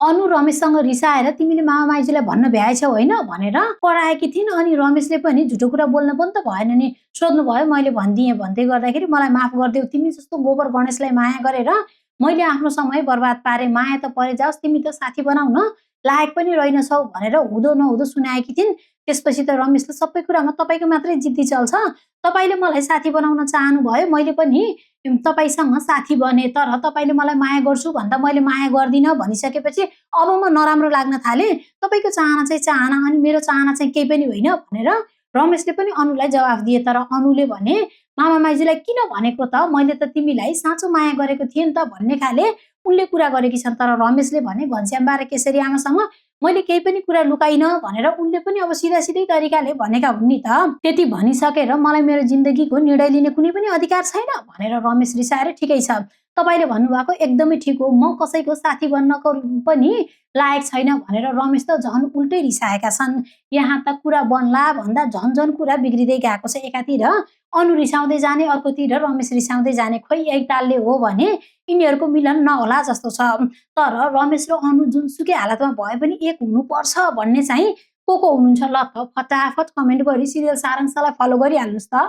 अनु रमेशसँग रिसाएर तिमीले मामा माइजूलाई भन्न भ्याएछौ होइन भनेर कराएकी थिइन्। अनि रमेशले पनि झुटो कुरा बोल्न पनि त भएन नि, सोध्नु भयो। मैले भनिदिएँ भन्दै गर्दाखेरि मलाई माफ गरिदेऊ, तिमी जस्तो गोबर गणेशलाई माया गरेर मैले आफ्नो समय बर्बाद पारेँ, माया त परे जाओस्, तिमी त साथी बनाउन लायक पनि रहेनछौ भनेर हुँदो नहुँदो सुनाएकी थिइन्। त्यसपछि त रमेशले सबै कुरामा तपाईँको मात्रै जिद्दी चल्छ, तपाईँले मलाई साथी बनाउन चाहनुभयो, मैले पनि तपाईँसँग साथी बने, तर तपाईँले मलाई माया गर्छु भन्दा मैले माया गर्दिनँ भनिसकेपछि अब म नराम्रो लाग्न थालेँ। तपाईँको चाहना चाहिँ चाहना अनि मेरो चाहना चाहिँ केही पनि होइन भनेर रमेशले पनि अनुलाई जवाफ दिए। तर अनुले भने मामा माइजूलाई किन भनेको त, मैले त तिमीलाई साँचो माया गरेको थिएँ नि त भन्ने खाले उनले कुरा गरेकी छन्। तर रमेशले भने घनश्यामबा र केशरी आमासँग मैले केही पनि कुरा लुकाइनँ भनेर उनले पनि अब सिधा सिधै तरिकाले भनेका हुन् नि त। त्यति भनिसकेर मलाई मेरो जिन्दगीको निर्णय लिने कुनै पनि अधिकार छैन भनेर रमेश रिसाएर ठिकै छ, तपाईँले भन्नुभएको एकदमै ठिक हो, म कसैको साथी बन्नको पनि लायक छैन भनेर रमेश त झन् उल्टै रिसाएका छन्। यहाँ त कुरा बन्ला भन्दा झन् झन् कुरा बिग्रिँदै गएको छ। एकातिर अनु रिसाउँदै जाने, अर्कोतिर रमेश रिसाउँदै जाने। खोइ यही तालले हो भने यिनीहरूको मिलन नहोला जस्तो छ। तर रमेश र अनु जुनसुकै हालतमा भए पनि एक हुनुपर्छ भन्ने चाहिँ को हुनुहुन्छ ल त फटाफट कमेन्ट गरी सिरियल सारांशलाई फलो गरिहाल्नुहोस् त।